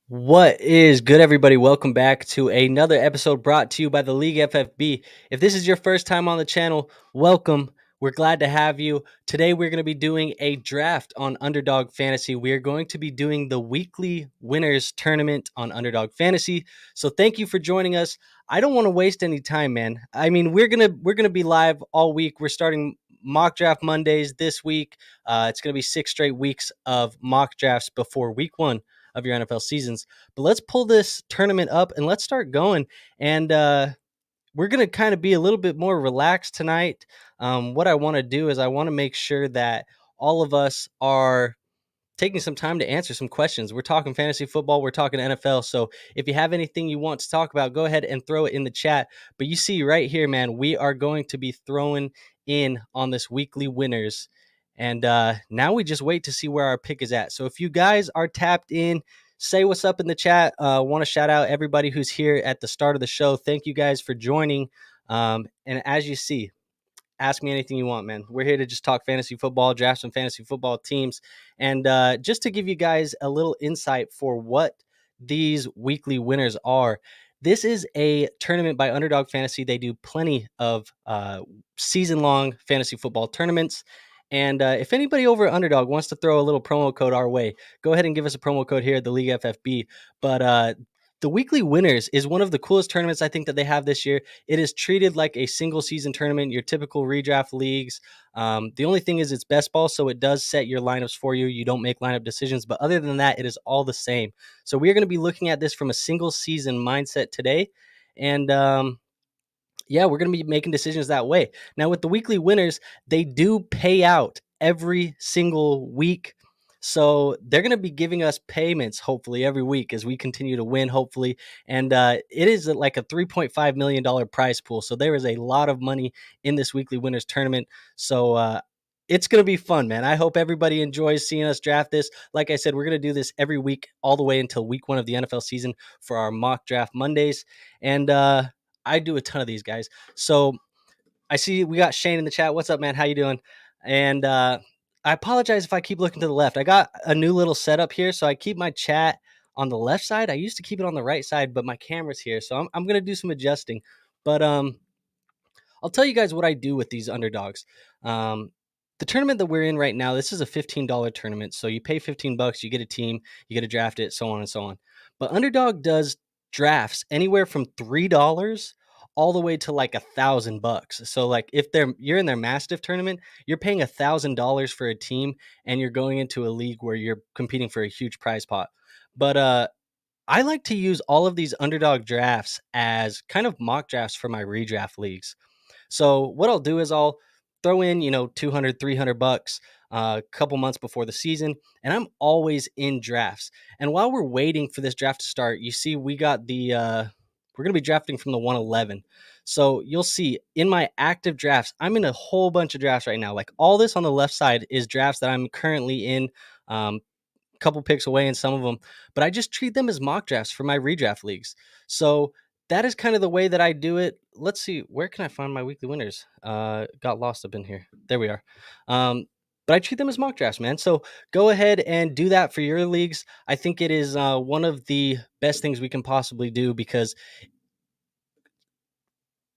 What is good, everybody? Welcome back to another episode brought to you by the League FFB. If this is your first time on the channel, welcome. We're glad to have you. Today, we're going to be doing a draft on Underdog Fantasy. We are going to be doing the weekly winners tournament on Underdog Fantasy. So thank you for joining us. I don't want to waste any time, man. I mean, we're gonna be live all week. We're starting mock draft Mondays this week. It's going to be 6 straight weeks of mock drafts before week 1 of your NFL seasons. But let's pull this tournament up and let's start going. And we're going to kind of be a little bit more relaxed tonight. What I want to do is I want to make sure that all of us are taking some time to answer some questions. We're talking fantasy football. We're talking NFL. So if you have anything you want to talk about, go ahead and throw it in the chat. But you see right here, man, we are going to be throwing in on this weekly winners. And now we just wait to see where our pick is at. So if you guys are tapped in, say what's up in the chat. Want to shout out everybody who's here at the start of the show. Thank you guys for joining. And as you see, ask me anything you want, man. We're here to just talk fantasy football, draft some fantasy football teams. And just to give you guys a little insight for what these weekly winners are, this is a tournament by Underdog Fantasy. They do plenty of season-long fantasy football tournaments. And if anybody over at Underdog wants to throw a little promo code our way, go ahead and give us a promo code here at the League FFB. But the weekly winners is one of the coolest tournaments I think that they have this year. It is treated like a single season tournament, your typical redraft leagues. The only thing is it's best ball, so it does set your lineups for you. You don't make lineup decisions, but other than that, it is all the same. So we are going to be looking at this from a single season mindset today. And yeah, we're going to be making decisions that way. Now, with the weekly winners, they do pay out every single week. So they're going to be giving us payments hopefully every week as we continue to win, hopefully. And it is like a $3.5 million prize pool. So there is a lot of money in this weekly winners tournament. So it's going to be fun, man. I hope everybody enjoys seeing us draft this. Like I said, we're going to do this every week all the way until week 1 of the NFL season for our mock draft Mondays. And I do a ton of these, guys. So I see we got Shane in the chat. What's up, man? How you doing? And I apologize if I keep looking to the left. I got a new little setup here, so I keep my chat on the left side. I used to keep it on the right side, but my camera's here, so I'm gonna do some adjusting. But I'll tell you guys what I do with these underdogs. The tournament that we're in right now, this is a $15 tournament. So you pay $15, you get a team, you get to draft it, so on and so on. But Underdog does drafts anywhere from $3 all the way to like $1,000. So like if you're in their Mastiff tournament, you're paying $1,000 for a team, and you're going into a league where you're competing for a huge prize pot. But I like to use all of these Underdog drafts as kind of mock drafts for my redraft leagues. So what I'll do is I'll throw in, 200, $300 a couple months before the season, and I'm always in drafts. And while we're waiting for this draft to start, you see we got we're going to be drafting from the 111. So you'll see in my active drafts, I'm in a whole bunch of drafts right now. Like all this on the left side is drafts that I'm currently in. Couple picks away in some of them, but I just treat them as mock drafts for my redraft leagues. So that is kind of the way that I do it. Let's see, where can I find my weekly winners? Got lost up in here. There we are. But I treat them as mock drafts, man. So go ahead and do that for your leagues. I think it is one of the best things we can possibly do, because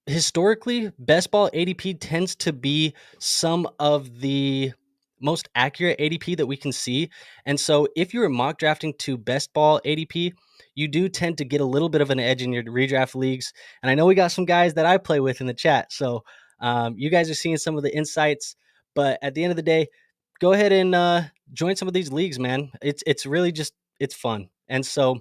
historically, best ball ADP tends to be some of the most accurate ADP that we can see. And so if you're mock drafting to best ball ADP, you do tend to get a little bit of an edge in your redraft leagues. And I know we got some guys that I play with in the chat. So you guys are seeing some of the insights. But at the end of the day, go ahead and join some of these leagues, man. It's really just, it's fun. And so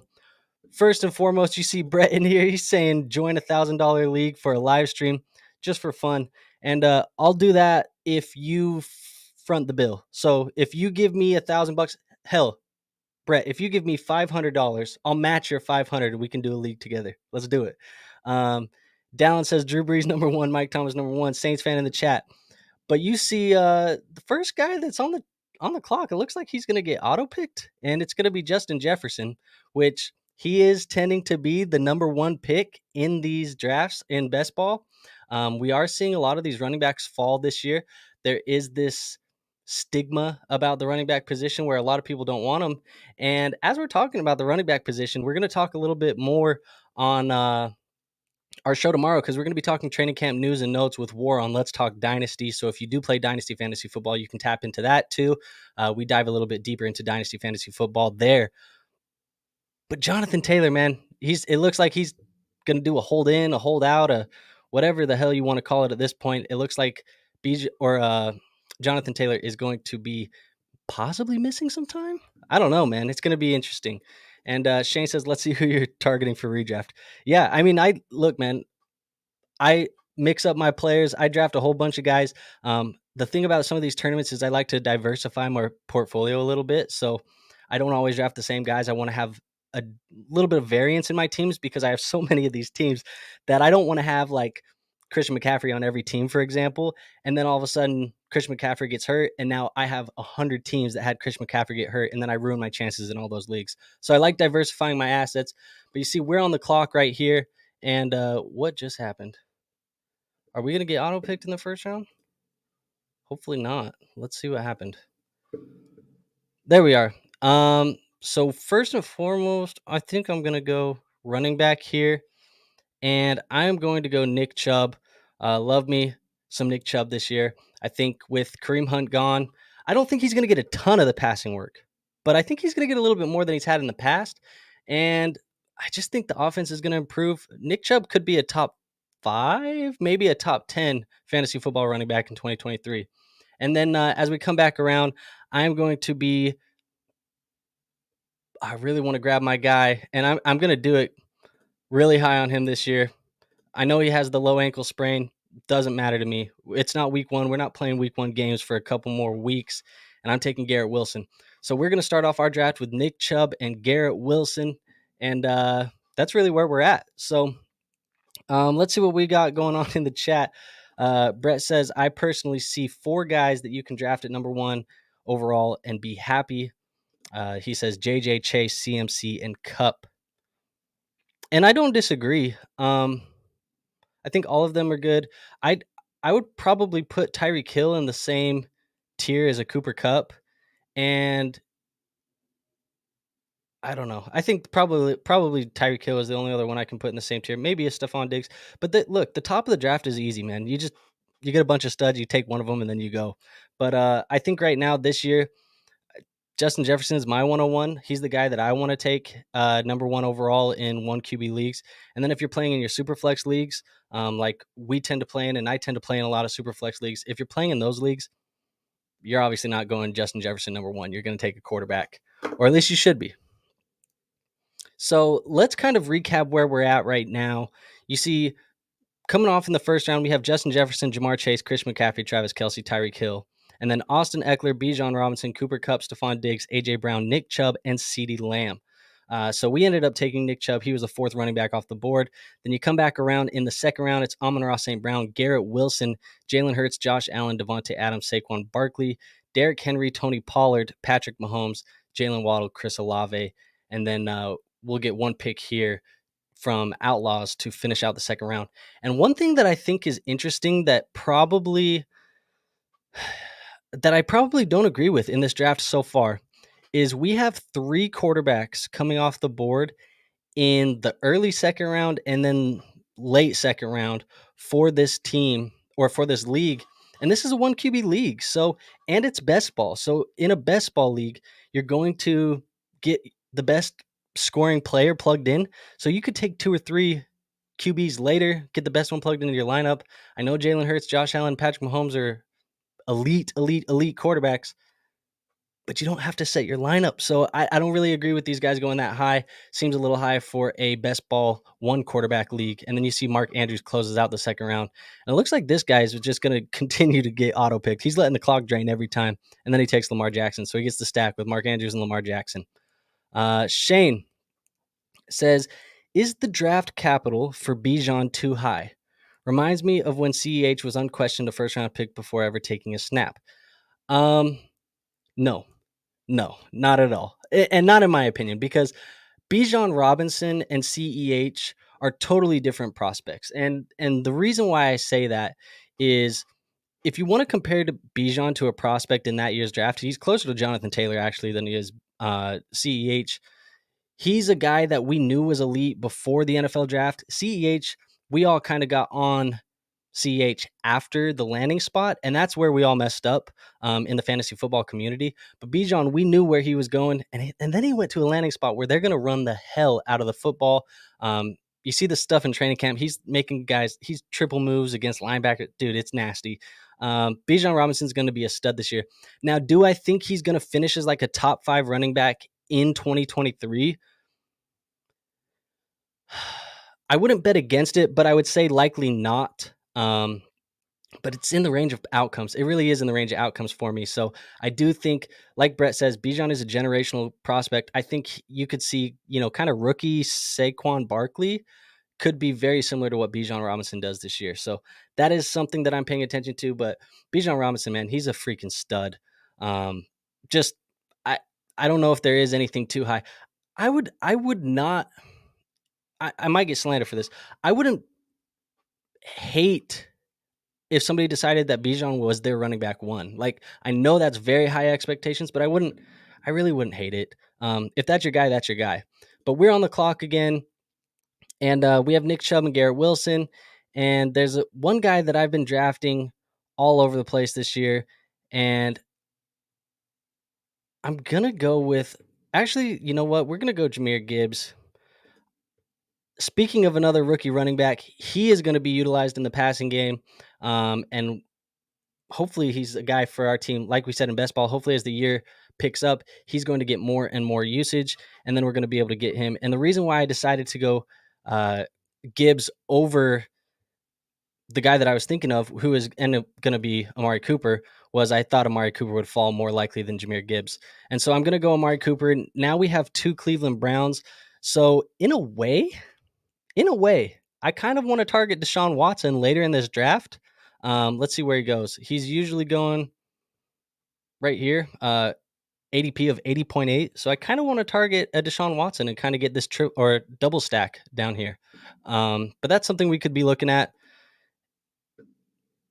first and foremost, you see Brett in here. He's saying join $1,000 league for a live stream just for fun. And I'll do that if you front the bill. So if you give me $1,000, hell, Brett, if you give me $500, I'll match your 500 and we can do a league together. Let's do it. Dallin says Drew Brees #1, Mike Thomas #1, Saints fan in the chat. But you see the first guy that's on the clock, it looks like he's going to get auto picked, and it's going to be Justin Jefferson, which he is tending to be the #1 pick in these drafts in best ball. We are seeing a lot of these running backs fall this year. There is this stigma about the running back position where a lot of people don't want them. And as we're talking about the running back position, we're going to talk a little bit more on our show tomorrow, because we're going to be talking training camp news and notes with War on Let's Talk Dynasty. So if you do play Dynasty Fantasy Football, you can tap into that too. We dive a little bit deeper into Dynasty Fantasy Football there. But Jonathan Taylor, man, it looks like he's going to do a hold in, a hold out, a whatever the hell you want to call it at this point. It looks like Jonathan Taylor is going to be possibly missing some time. I don't know, man. It's going to be interesting. And Shane says, let's see who you're targeting for redraft. Yeah, I mean, look, man, I mix up my players. I draft a whole bunch of guys. The thing about some of these tournaments is I like to diversify my portfolio a little bit. So I don't always draft the same guys. I want to have a little bit of variance in my teams, because I have so many of these teams that I don't want to have like Christian McCaffrey on every team, for example. And then all of a sudden Christian McCaffrey gets hurt, and now I have 100 teams that had Christian McCaffrey get hurt, and then I ruin my chances in all those leagues. So I like diversifying my assets. But you see, we're on the clock right here. And what just happened? Are we going to get auto picked in the first round? Hopefully not. Let's see what happened. There we are. So first and foremost, I think I'm going to go running back here, and I'm going to go Nick Chubb. Love me some Nick Chubb this year. I think with Kareem Hunt gone, I don't think he's going to get a ton of the passing work, but I think he's going to get a little bit more than he's had in the past. And I just think the offense is going to improve. Nick Chubb could be a top 5, maybe a top 10 fantasy football running back in 2023. And then as we come back around, I'm going to be, I really want to grab my guy, and I'm going to do it really high on him this year. I know he has the low ankle sprain. Doesn't matter to me. It's not week 1. We're not playing week 1 games for a couple more weeks, and I'm taking Garrett Wilson. So we're going to start off our draft with Nick Chubb and Garrett Wilson. And that's really where we're at. So let's see what we got going on in the chat. Brett says, I personally see 4 guys that you can draft at number 1 overall and be happy. He says JJ, Chase, CMC, and Cup. And I don't disagree. I think all of them are good. I would probably put Tyreek Hill in the same tier as a Cooper Kupp, and I don't know. I think probably Tyreek Hill is the only other one I can put in the same tier. Maybe a Stephon Diggs, but look, the top of the draft is easy, man. You get a bunch of studs, you take one of them, and then you go. But I think right now this year, Justin Jefferson is my 101. He's the guy that I want to take number 1 overall in 1 QB leagues. And then if you're playing in your super flex leagues, like we tend to play in, and I tend to play in a lot of super flex leagues, if you're playing in those leagues, you're obviously not going Justin Jefferson number 1. You're going to take a quarterback, or at least you should be. So let's kind of recap where we're at right now. You see, coming off in the first round, we have Justin Jefferson, Jamar Chase, Chris McCaffrey, Travis Kelce, Tyreek Hill. And then Austin Eckler, Bijan Robinson, Cooper Kupp, Stephon Diggs, A.J. Brown, Nick Chubb, and CeeDee Lamb. So we ended up taking Nick Chubb. He was the 4th running back off the board. Then you come back around in the second round, it's Amon-Ra St. Brown, Garrett Wilson, Jalen Hurts, Josh Allen, Devontae Adams, Saquon Barkley, Derrick Henry, Tony Pollard, Patrick Mahomes, Jalen Waddle, Chris Olave. And then we'll get 1 pick here from Outlaws to finish out the second round. And one thing that I think is interesting that I probably don't agree with in this draft so far is we have 3 quarterbacks coming off the board in the early second round and then late second round for this team or for this league. And this is a 1 QB league. So, and it's best ball. So in a best ball league, you're going to get the best scoring player plugged in. So you could take 2 or 3 QBs later, get the best one plugged into your lineup. I know Jalen Hurts, Josh Allen, Patrick Mahomes are elite quarterbacks, but you don't have to set your lineup. So I don't really agree with these guys going that high. Seems a little high for a best ball 1 quarterback league. And then you see Mark Andrews closes out the second round. And it looks like this guy is just going to continue to get auto picked. He's letting the clock drain every time. And then he takes Lamar Jackson. So he gets the stack with Mark Andrews and Lamar Jackson. Shane says, is the draft capital for Bijan too high? Reminds me of when CEH was unquestioned a first round pick before ever taking a snap. No, not at all. And not in my opinion, because Bijan Robinson and CEH are totally different prospects. And the reason why I say that is if you want to compare to Bijan to a prospect in that year's draft, he's closer to Jonathan Taylor actually than he is CEH. He's a guy that we knew was elite before the NFL draft. CEH, we all kind of got on CH after the landing spot, and that's where we all messed up in the fantasy football community. But Bijan, we knew where he was going, and then he went to a landing spot where they're going to run the hell out of the football. You see the stuff in training camp. He's making he's triple moves against linebacker. Dude, it's nasty. Bijan Robinson's going to be a stud this year. Now, do I think he's going to finish as like a top 5 running back in 2023? I wouldn't bet against it, but I would say likely not. But it's in the range of outcomes. It really is in the range of outcomes for me. So I do think, like Brett says, Bijan is a generational prospect. I think you could see, kind of rookie Saquon Barkley could be very similar to what Bijan Robinson does this year. So that is something that I'm paying attention to. But Bijan Robinson, man, he's a freaking stud. I don't know if there is anything too high. I would not. I might get slandered for this. I wouldn't hate if somebody decided that Bijan was their running back 1. Like, I know that's very high expectations, but I really wouldn't hate it. If that's your guy, that's your guy. But we're on the clock again, and we have Nick Chubb and Garrett Wilson, and there's one guy that I've been drafting all over the place this year, and I'm going to go with, actually, you know what? We're going to go Jahmyr Gibbs. Speaking of another rookie running back, he is going to be utilized in the passing game, and hopefully he's a guy for our team. Like we said in best ball, hopefully as the year picks up, he's going to get more and more usage, and then we're going to be able to get him. And the reason why I decided to go Gibbs over the guy that I was thinking of, who is ended up going to be Amari Cooper, was I thought Amari Cooper would fall more likely than Jahmyr Gibbs. And so I'm going to go Amari Cooper. Now we have 2 Cleveland Browns. So in a way, I kind of want to target Deshaun Watson later in this draft. Let's see where he goes. He's usually going right here, ADP of 80.8. So I kind of want to target a Deshaun Watson and kind of get this trip or double stack down here. But that's something we could be looking at.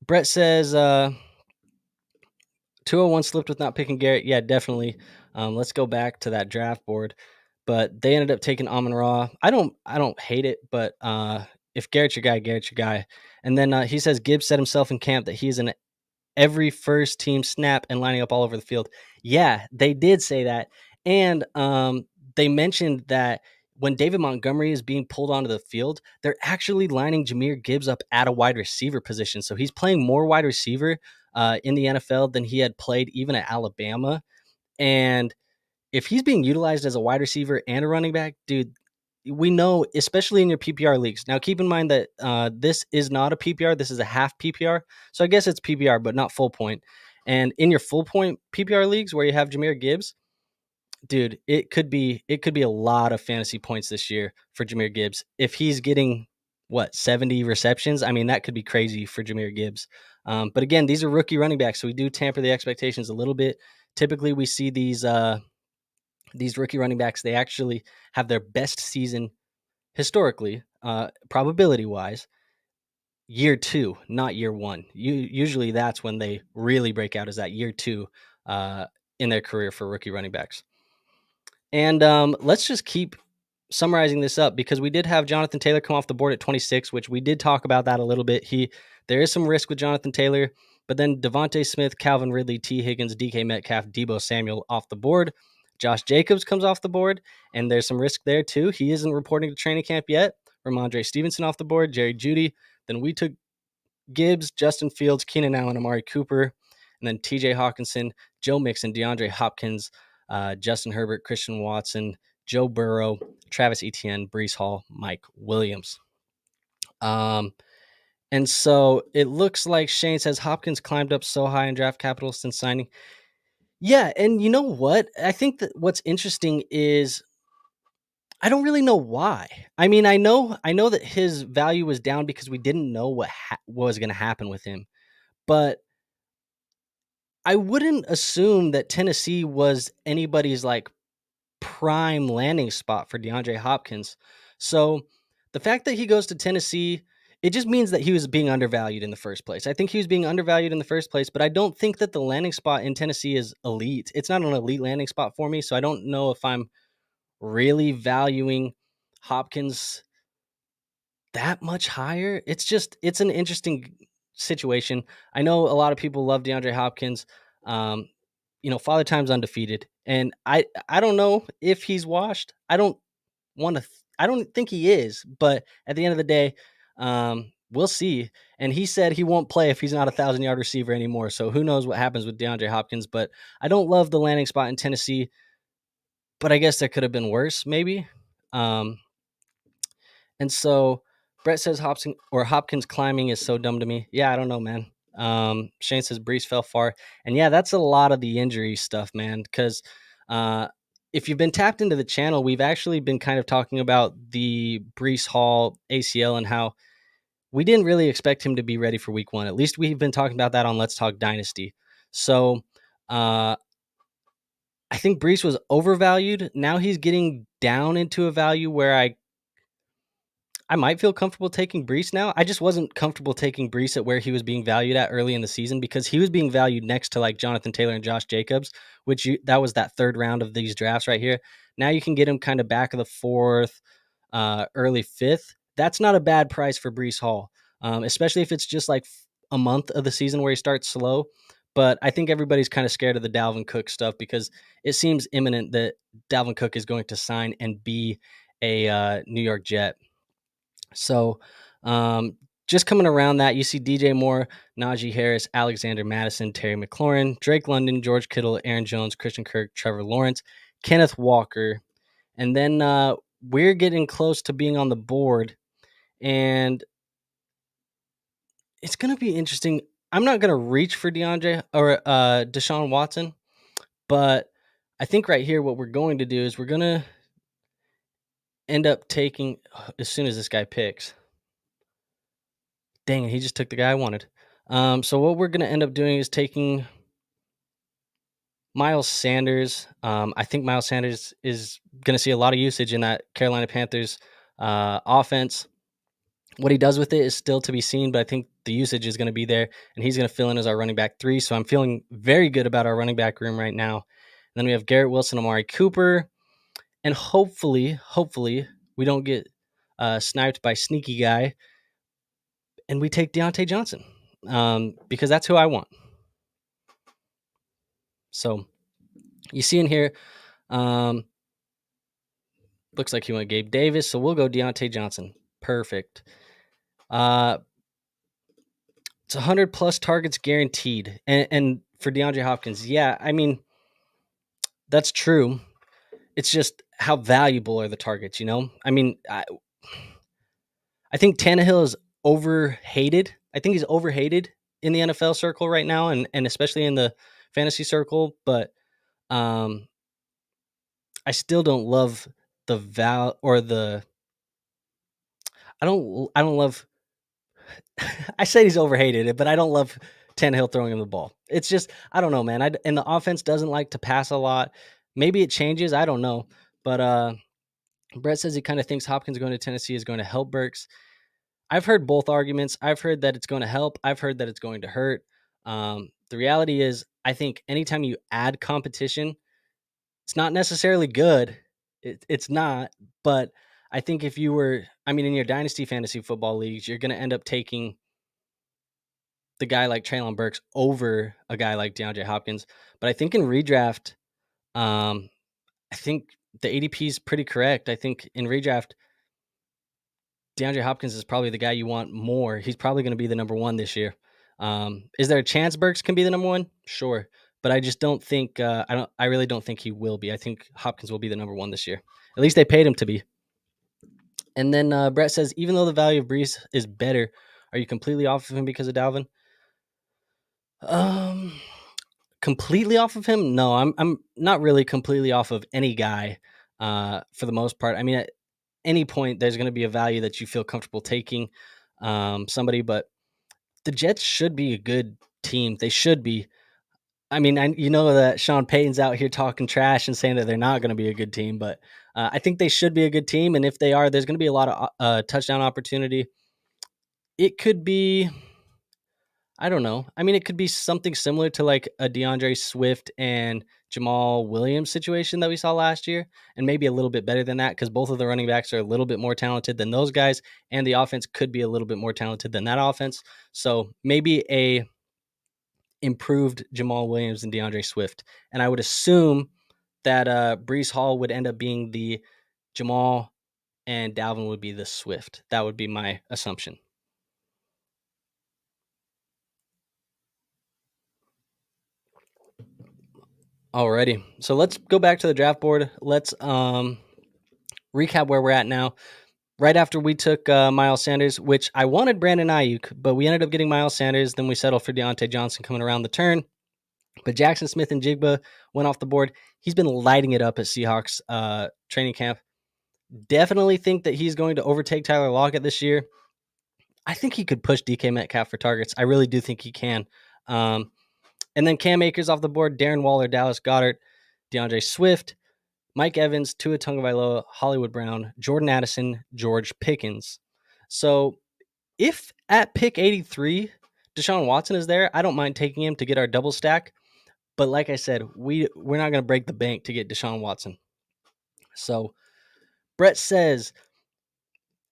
Brett says 201 slipped with not picking Garrett. Yeah, definitely. Let's go back to that draft board. But they ended up taking Amon-Ra. I don't hate it, but if Garrett's your guy, Garrett's your guy. And then he says Gibbs set himself in camp that he's in every first team snap and lining up all over the field. Yeah, they did say that. And they mentioned that when David Montgomery is being pulled onto the field, they're actually lining Jahmyr Gibbs up at a wide receiver position. So he's playing more wide receiver in the NFL than he had played even at Alabama. And if he's being utilized as a wide receiver and a running back, dude, we know, especially in your PPR leagues. Now, keep in mind that this is not a PPR. This is a half PPR. So I guess it's PPR, but not full point. And in your full point PPR leagues where you have Jahmyr Gibbs, dude, it could be a lot of fantasy points this year for Jahmyr Gibbs. If he's getting 70 receptions, I mean, that could be crazy for Jahmyr Gibbs. But again, these are rookie running backs, so we do tamper the expectations a little bit. Typically, we see these rookie running backs, they actually have their best season historically, probability wise, year 2, not year 1. Usually that's when they really break out, is that year 2 in their career for rookie running backs. And let's just keep summarizing this up, because we did have Jonathan Taylor come off the board at 26, which we did talk about that a little bit. There is some risk with Jonathan Taylor, but then Devontae Smith, Calvin Ridley, T. Higgins, DK Metcalf, Deebo Samuel off the board. Josh Jacobs comes off the board, and there's some risk there too. He isn't reporting to training camp yet. Ramondre Stevenson off the board, Jerry Jeudy. Then we took Gibbs, Justin Fields, Keenan Allen, Amari Cooper, and then TJ Hawkinson, Joe Mixon, DeAndre Hopkins, Justin Herbert, Christian Watson, Joe Burrow, Travis Etienne, Breece Hall, Mike Williams. And so it looks like Shane says Hopkins climbed up so high in draft capital since signing. Yeah, and you know what? I think that what's interesting is I don't really know why. I mean, I know that his value was down because we didn't know what was going to happen with him. But I wouldn't assume that Tennessee was anybody's like prime landing spot for DeAndre Hopkins. So the fact that he goes to Tennessee, it just means that he was being undervalued in the first place. I think he was being undervalued in the first place, but I don't think that the landing spot in Tennessee is elite. It's not an elite landing spot for me, so I don't know if I'm really valuing Hopkins that much higher. It's an interesting situation. I know a lot of people love DeAndre Hopkins. Father Time's undefeated, and I don't know if he's washed. I don't think he is, but at the end of the day, we'll see. And he said he won't play if he's not 1,000-yard receiver anymore. So who knows what happens with DeAndre Hopkins? But I don't love the landing spot in Tennessee. But I guess there could have been worse, maybe. And so Brett says Hopkins climbing is so dumb to me. Yeah, I don't know, man. Shane says Breece fell far. And yeah, that's a lot of the injury stuff, man. Because if you've been tapped into the channel, we've actually been kind of talking about the Breece Hall ACL and how we didn't really expect him to be ready for week 1. At least we've been talking about that on Let's Talk Dynasty. So I think Breece was overvalued. Now he's getting down into a value where I might feel comfortable taking Breece now. I just wasn't comfortable taking Breece at where he was being valued at early in the season, because he was being valued next to like Jonathan Taylor and Josh Jacobs, that was that third round of these drafts right here. Now you can get him kind of back of the 4th, early 5th. That's not a bad price for Breece Hall, especially if it's just like a month of the season where he starts slow. But I think everybody's kind of scared of the Dalvin Cook stuff, because it seems imminent that Dalvin Cook is going to sign and be a New York Jet. So just coming around that, you see DJ Moore, Najee Harris, Alexander Madison, Terry McLaurin, Drake London, George Kittle, Aaron Jones, Christian Kirk, Trevor Lawrence, Kenneth Walker. And then we're getting close to being on the board. And it's going to be interesting. I'm not going to reach for DeAndre or Deshaun Watson, but I think right here what we're going to do is we're going to end up taking as soon as this guy picks. Dang it, he just took the guy I wanted. So what we're going to end up doing is taking Miles Sanders. I think Miles Sanders is going to see a lot of usage in that Carolina Panthers offense. What he does with it is still to be seen, but I think the usage is going to be there, and he's going to fill in as our running back 3. So I'm feeling very good about our running back room right now. And then we have Garrett Wilson, Amari Cooper, and hopefully, we don't get sniped by sneaky guy, and we take Deontay Johnson because that's who I want. So you see in here, looks like he went Gabe Davis, so we'll go Deontay Johnson. Perfect. It's 100 plus targets guaranteed. And for DeAndre Hopkins, yeah, I mean, that's true. It's just how valuable are the targets, you know? I mean, I think Tannehill is overhated. I think he's overhated in the NFL circle right now, and especially in the fantasy circle. But I still don't love the I don't love. I say he's overhated, but I don't love Tannehill throwing him the ball. It's just I don't know, man. And the offense doesn't like to pass a lot. Maybe it changes. I don't know. But Brett says he kind of thinks Hopkins going to Tennessee is going to help Burks. I've heard both arguments. I've heard that it's going to help. I've heard that it's going to hurt. The reality is, I think anytime you add competition, it's not necessarily good. It's not. But I think if you were, in your dynasty fantasy football leagues, you're going to end up taking the guy like Treylon Burks over a guy like DeAndre Hopkins. But I think in redraft, I think the ADP is pretty correct. I think in redraft, DeAndre Hopkins is probably the guy you want more. He's probably going to be the number 1 this year. Is there a chance Burks can be the number 1? Sure, but I just don't think I really don't think he will be. I think Hopkins will be the number 1 this year. At least they paid him to be. And then Brett says, even though the value of Brees is better, are you completely off of him because of Dalvin? Completely off of him? No, I'm not really completely off of any guy for the most part. I mean, at any point, there's going to be a value that you feel comfortable taking somebody, but the Jets should be a good team. They should be. I mean, you know that Sean Payton's out here talking trash and saying that they're not going to be a good team, but I think they should be a good team. And if they are, there's going to be a lot of touchdown opportunity. It could be, I don't know. I mean, it could be something similar to like a DeAndre Swift and Jamal Williams situation that we saw last year, and maybe a little bit better than that because both of the running backs are a little bit more talented than those guys, and the offense could be a little bit more talented than that offense. So maybe a improved Jamal Williams and DeAndre Swift. And I would assume that Brees Hall would end up being the Jamal and Dalvin would be the Swift. That would be my assumption. Alrighty. So let's go back to the draft board. Let's recap where we're at now. Right after we took Miles Sanders, which I wanted Brandon Ayuk, but we ended up getting Miles Sanders. Then we settled for Deontay Johnson coming around the turn. But Jackson Smith and Jigba went off the board. He's been lighting it up at Seahawks training camp. Definitely think that he's going to overtake Tyler Lockett this year. I think he could push DK Metcalf for targets. I really do think he can. And then Cam Akers off the board, Darren Waller, Dallas Goedert, DeAndre Swift, Mike Evans, Tua Tagovailoa, Hollywood Brown, Jordan Addison, George Pickens. So if at pick 83, Deshaun Watson is there, I don't mind taking him to get our double stack. But like I said, we're not going to break the bank to get Deshaun Watson. So Brett says,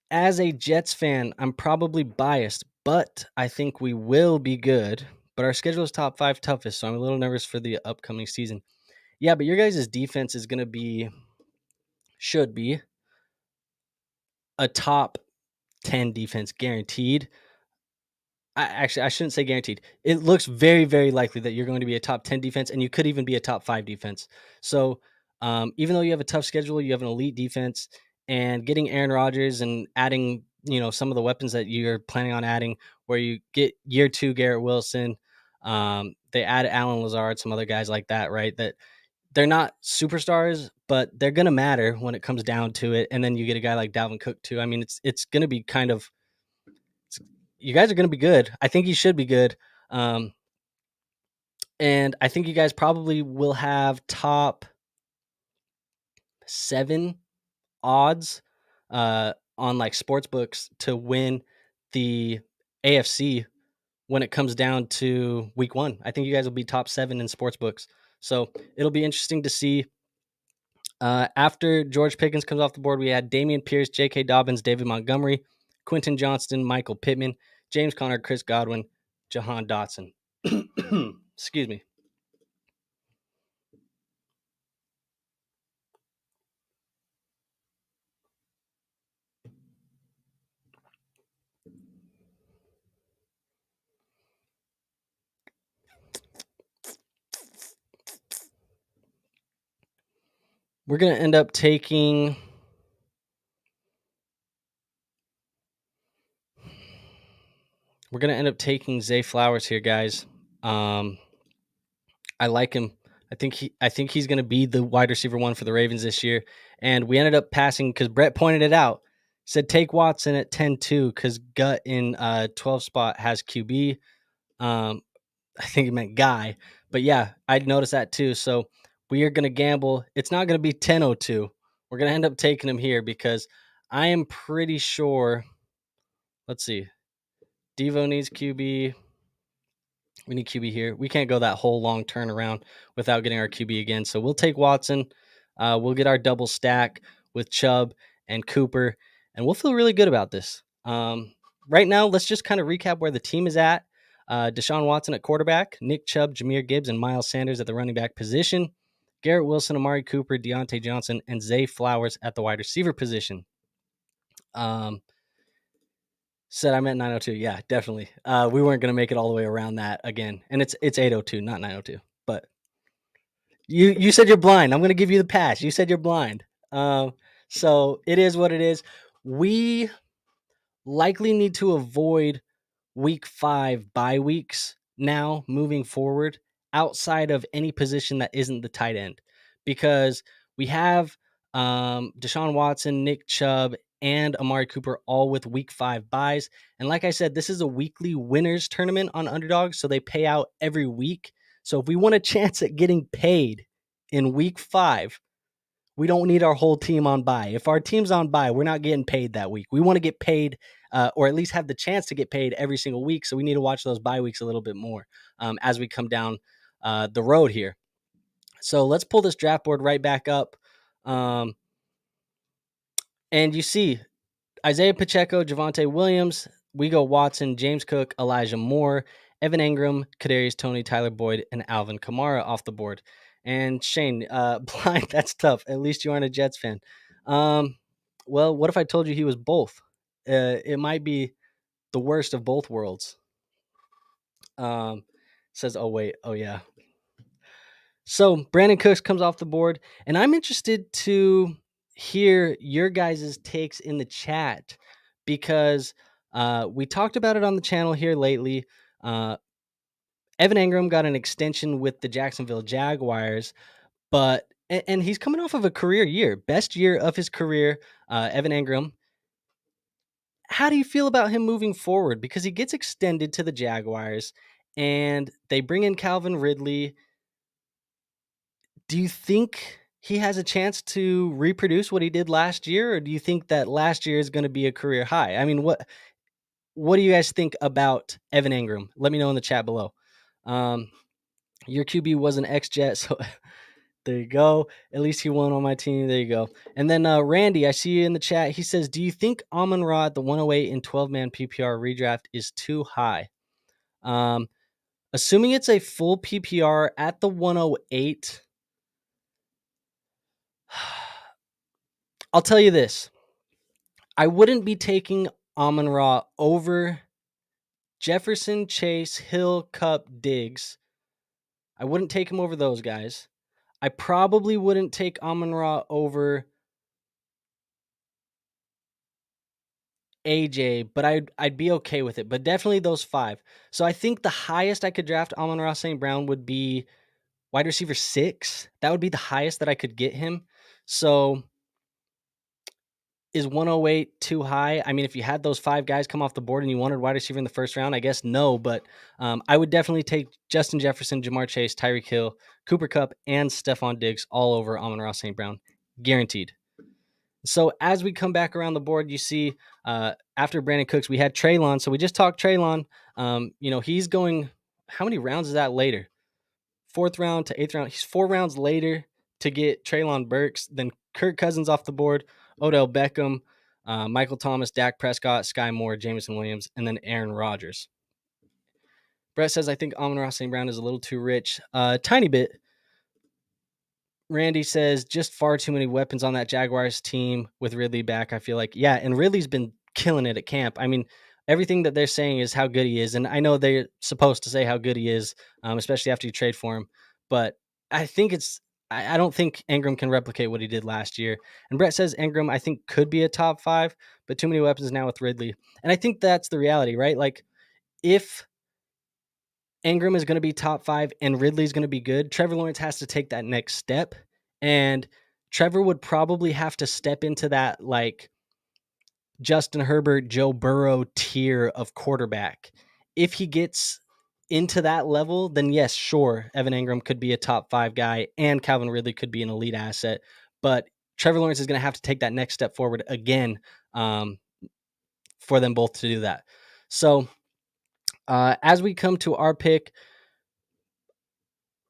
as a Jets fan, I'm probably biased, but I think we will be good. But our schedule is top 5 toughest, so I'm a little nervous for the upcoming season. Yeah, but your guys' defense is going to should be a top 10 defense guaranteed. I shouldn't say guaranteed. It looks very, very likely that you're going to be a top 10 defense, and you could even be a top 5 defense. So even though you have a tough schedule, you have an elite defense, and getting Aaron Rodgers and adding, some of the weapons that you're planning on adding where you get year 2 Garrett Wilson. They add Alan Lazard, some other guys like that, right? That they're not superstars, but they're gonna matter when it comes down to it. And then you get a guy like Dalvin Cook too. I mean, it's gonna be kind of, you guys are gonna be good. I think you should be good. And I think you guys probably will have top 7 odds on like sports books to win the AFC when it comes down to week 1. I think you guys will be top 7 in sports books. So it'll be interesting to see. After George Pickens comes off the board, we had Damian Pierce, J.K. Dobbins, David Montgomery, Quentin Johnston, Michael Pittman, James Conner, Chris Godwin, Jahan Dotson. Excuse me. We're going to end up taking Zay Flowers here, guys. I like him. I think he's going to be the wide receiver 1 for the Ravens this year. And we ended up passing because Brett pointed it out. Said take Watson at 10-2 because Gut in 12 spot has QB. I think he meant Guy. But yeah, I noticed that too. So we are going to gamble. It's not going to be 10-02. We're going to end up taking him here because I am pretty sure. Let's see. Devo needs QB. We need QB here. We can't go that whole long turnaround without getting our QB again. So we'll take Watson. We'll get our double stack with Chubb and Cooper, and we'll feel really good about this. Right now, let's just kind of recap where the team is at. Deshaun Watson at quarterback, Nick Chubb, Jahmyr Gibbs, and Miles Sanders at the running back position, Garrett Wilson, Amari Cooper, Deontay Johnson, and Zay Flowers at the wide receiver position. Said I meant 902. Yeah, definitely. We weren't going to make it all the way around that again. And it's 802, not 902. But you said you're blind. I'm going to give you the pass. You said you're blind. So it is what it is. We likely need to avoid week 5 bye weeks now moving forward outside of any position that isn't the tight end, because we have Deshaun Watson, Nick Chubb, and Amari Cooper all with week 5 buys. And like I said, this is a weekly winners tournament on Underdog, so they pay out every week. So if we want a chance at getting paid in week 5, we don't need our whole team on bye. If our team's on bye, we're not getting paid that week. We want to get paid, or at least have the chance to get paid every single week. So we need to watch those bye weeks a little bit more as we come down the road here. So let's pull this draft board right back up. And you see Isaiah Pacheco, Javonte Williams, we go Watson, James Cook, Elijah Moore, Evan Engram, Kadarius Toney, Tyler Boyd, and Alvin Kamara off the board. And Shane, blind, that's tough. At least you aren't a Jets fan. Well, what if I told you he was both? It might be the worst of both worlds. Says, oh, wait. Oh, yeah. So Brandon Cooks comes off the board, and I'm interested to hear your guys' takes in the chat because we talked about it on the channel here lately. Evan Engram got an extension with the Jacksonville Jaguars, but and he's coming off of a career year, best year of his career. Evan Engram. How do you feel about him moving forward? Because he gets extended to the Jaguars, and they bring in Calvin Ridley. Do you think he has a chance to reproduce what he did last year, or do you think that last year is going to be a career high? I mean, what do you guys think about Evan Engram? Let me know in the chat below. Your QB was an ex-Jet, so there you go. At least he won on my team. There you go. And then Randy, I see you in the chat. He says, do you think Amon-Ra at the 108 in 12-man PPR redraft is too high? Assuming it's a full PPR at the 108, I'll tell you this. I wouldn't be taking Amon-Ra over Jefferson, Chase, Hill, Cup, Diggs. I wouldn't take him over those guys. I probably wouldn't take Amon-Ra over AJ, but I'd be okay with it. But definitely those 5. So I think the highest I could draft Amon-Ra St. Brown would be wide receiver 6. That would be the highest that I could get him. So is 108 too high? I mean, if you had those 5 guys come off the board and you wanted wide receiver in the first round, I guess no. But I would definitely take Justin Jefferson, Jamar Chase, Tyreek Hill, Cooper Kupp, and Stephon Diggs all over Amon-Ra St. Brown. Guaranteed. So as we come back around the board, you see after Brandon Cooks, we had Treylon. So we just talked Treylon. He's going, how many rounds is that later? 4th round to 8th round. He's 4 rounds later to get Treylon Burks, then Kirk Cousins off the board, Odell Beckham, Michael Thomas, Dak Prescott, Sky Moore, Jameson Williams, and then Aaron Rodgers. Brett says, I think Amon-Ra St. Brown is a little too rich. Tiny bit. Randy says, just far too many weapons on that Jaguars team with Ridley back, I feel like. Yeah, and Ridley's been killing it at camp. I mean, everything that they're saying is how good he is. And I know they're supposed to say how good he is, especially after you trade for him. But I think I don't think Ingram can replicate what he did last year. And Brett says Ingram, I think, could be a top 5, but too many weapons now with Ridley. And I think that's the reality, right? Like, if Ingram is going to be top 5 and Ridley's going to be good, Trevor Lawrence has to take that next step. And Trevor would probably have to step into that like Justin Herbert, Joe Burrow tier of quarterback. If he gets into that level, then yes, sure, Evan Ingram could be a top 5 guy and Calvin Ridley could be an elite asset. But Trevor Lawrence is going to have to take that next step forward again for them both to do that. So as we come to our pick,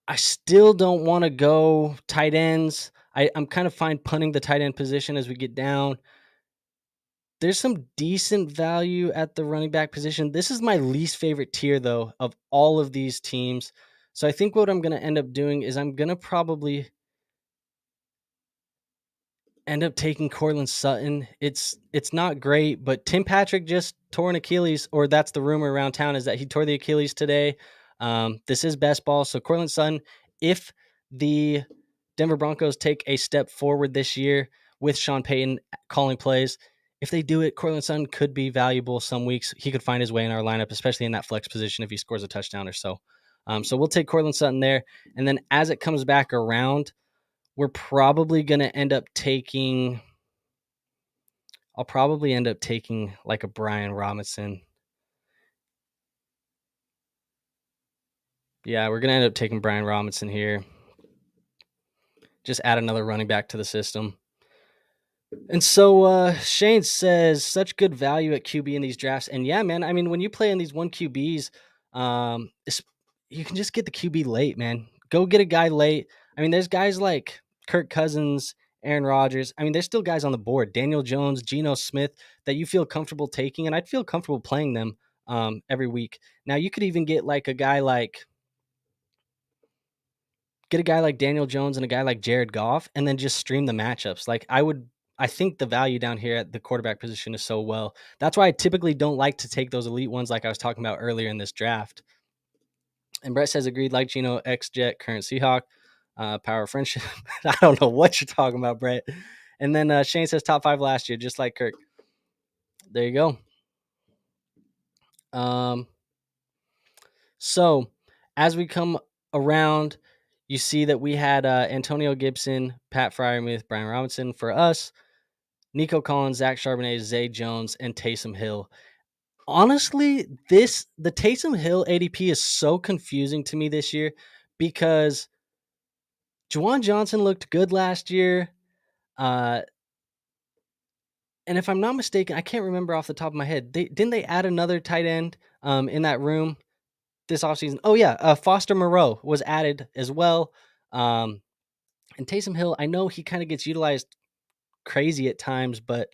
I still don't want to go tight ends. I'm kind of fine punting the tight end position as we get down. There's some decent value at the running back position. This is my least favorite tier, though, of all of these teams. So I think what I'm going to end up doing is I'm going to probably end up taking Cortland Sutton. It's not great, but Tim Patrick just tore an Achilles, or that's the rumor around town, is that he tore the Achilles today. This is best ball. So Cortland Sutton, if the Denver Broncos take a step forward this year with Sean Payton calling plays, if they do it, Cortland Sutton could be valuable some weeks. He could find his way in our lineup, especially in that flex position if he scores a touchdown or so. So we'll take Cortland Sutton there. And then as it comes back around, we're probably going to end up taking – I'll probably end up taking like a Brian Robinson. Yeah, we're going to end up taking Brian Robinson here. Just add another running back to the system. And so Shane says, such good value at QB in these drafts. And yeah, man, I mean, when you play in these 1 QBs, you can just get the QB late, man. Go get a guy late. I mean, there's guys like Kirk Cousins, Aaron Rodgers. I mean, there's still guys on the board, Daniel Jones, Geno Smith, that you feel comfortable taking. And I'd feel comfortable playing them every week. Now, you could even get like a guy like Daniel Jones and a guy like Jared Goff and then just stream the matchups. Like I think the value down here at the quarterback position is so well. That's why I typically don't like to take those elite ones like I was talking about earlier in this draft. And Brett says, agreed, like Geno, ex-Jet, current Seahawk, power of friendship. I don't know what you're talking about, Brett. And then Shane says top 5 last year, just like Kirk. There you go. So as we come around, you see that we had Antonio Gibson, Pat Freiermuth, Brian Robinson for us, Nico Collins, Zach Charbonnet, Zay Jones, and Taysom Hill. Honestly, the Taysom Hill ADP is so confusing to me this year because Juwan Johnson looked good last year. And if I'm not mistaken, I can't remember off the top of my head. Didn't they add another tight end in that room this offseason? Oh, yeah. Foster Moreau was added as well. And Taysom Hill, I know he kind of gets utilized crazy at times, but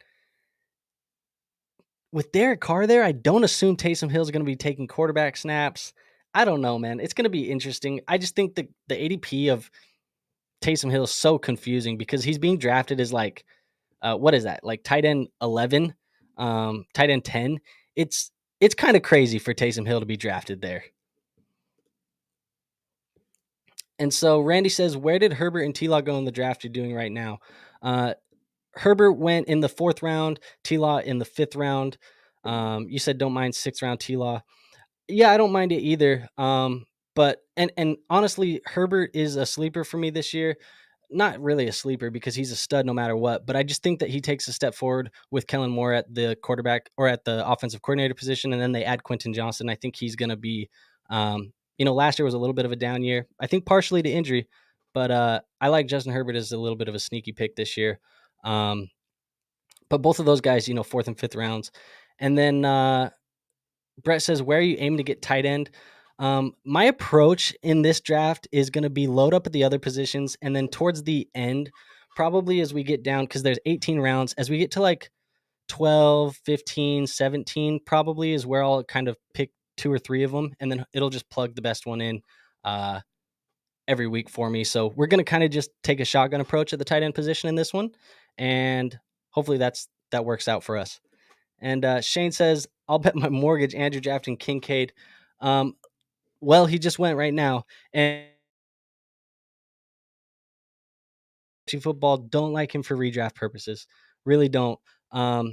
with Derek Carr there, I don't assume Taysom Hill is going to be taking quarterback snaps. I don't know, man. It's going to be interesting. I just think the ADP of Taysom Hill is so confusing because he's being drafted as like, what is that? Like tight end 11, tight end 10. It's kind of crazy for Taysom Hill to be drafted there. And so Randy says, where did Herbert and T-Law go in the draft you're doing right now? Herbert went in the 4th round, T-Law in the 5th round. You said don't mind 6th round T-Law. Yeah, I don't mind it either. But honestly, Herbert is a sleeper for me this year. Not really a sleeper because he's a stud no matter what, but I just think that he takes a step forward with Kellen Moore at the quarterback or at the offensive coordinator position, and then they add Quentin Johnson. I think he's going to be, last year was a little bit of a down year. I think partially to injury, but I like Justin Herbert as a little bit of a sneaky pick this year. But both of those guys, 4th and 5th rounds. And then Brett says, where are you aiming to get tight end? My approach in this draft is going to be load up at the other positions. And then towards the end, probably as we get down, because there's 18 rounds, as we get to like 12, 15, 17, probably is where I'll kind of pick 2 or 3 of them. And then it'll just plug the best one in every week for me. So we're going to kind of just take a shotgun approach at the tight end position in this one. And hopefully that works out for us. And Shane says, I'll bet my mortgage Andrew drafting Kincaid. Well, he just went right now. And football, don't like him for redraft purposes. Really don't. But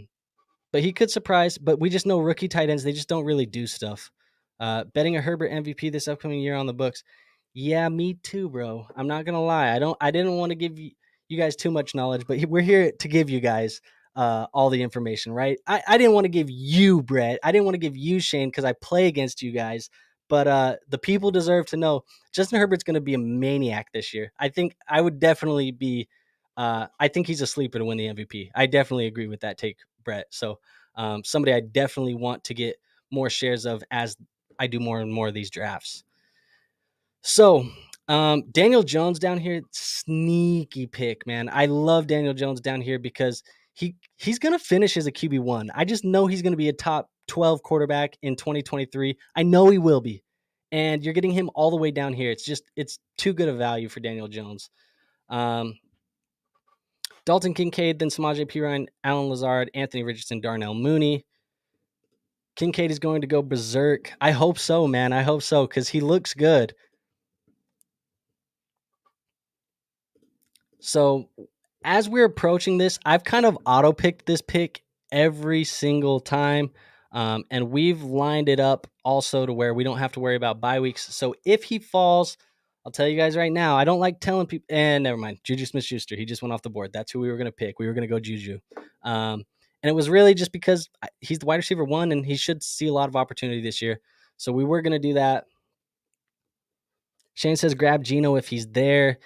he could surprise. But we just know rookie tight ends, they just don't really do stuff. Betting a Herbert MVP this upcoming year on the books. Yeah, me too, bro. I'm not gonna lie. I didn't want to give you guys too much knowledge, but we're here to give you guys all the information, right? I didn't want to give you, Brett. I didn't want to give you, Shane, because I play against you guys. But the people deserve to know Justin Herbert's going to be a maniac this year. I think I would definitely be. I think he's a sleeper to win the MVP. I definitely agree with that take, Brett. So somebody I definitely want to get more shares of as I do more and more of these drafts. So Daniel Jones down here, sneaky pick, man. I love Daniel Jones down here because he's going to finish as a QB1. I just know he's going to be a top 12 quarterback in 2023. I know he will be. And you're getting him all the way down here. It's too good a value for Daniel Jones. Dalton Kincaid, then Samaje Perine, Alan Lazard, Anthony Richardson, Darnell Mooney. Kincaid is going to go berserk. I hope so, man. I hope so because he looks good. So as we're approaching this, I've kind of auto-picked this pick every single time. And we've lined it up also to where we don't have to worry about bye weeks. So if he falls, I'll tell you guys right now, I don't like telling people, and never mind, Juju Smith-Schuster, he just went off the board. That's who we were going to pick. We were going to go Juju. And it was really just because he's the wide receiver 1 and he should see a lot of opportunity this year. So we were going to do that. Shane says grab Geno if he's there.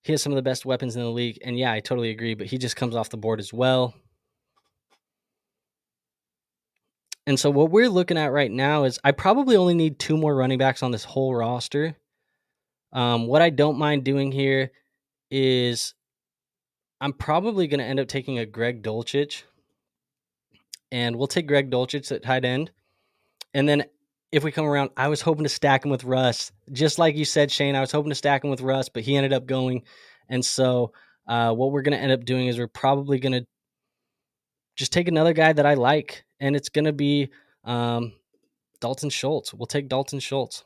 He has some of the best weapons in the league. And yeah, I totally agree, but he just comes off the board as well. And so what we're looking at right now is I probably only need 2 more running backs on this whole roster. What I don't mind doing here is I'm probably going to end up taking a Greg Dulcich. And we'll take Greg Dulcich at tight end. And then if we come around, I was hoping to stack him with Russ. Just like you said, Shane, I was hoping to stack him with Russ, but he ended up going. And so what we're going to end up doing is we're probably going to just take another guy that I like, and it's going to be Dalton Schultz. We'll take Dalton Schultz.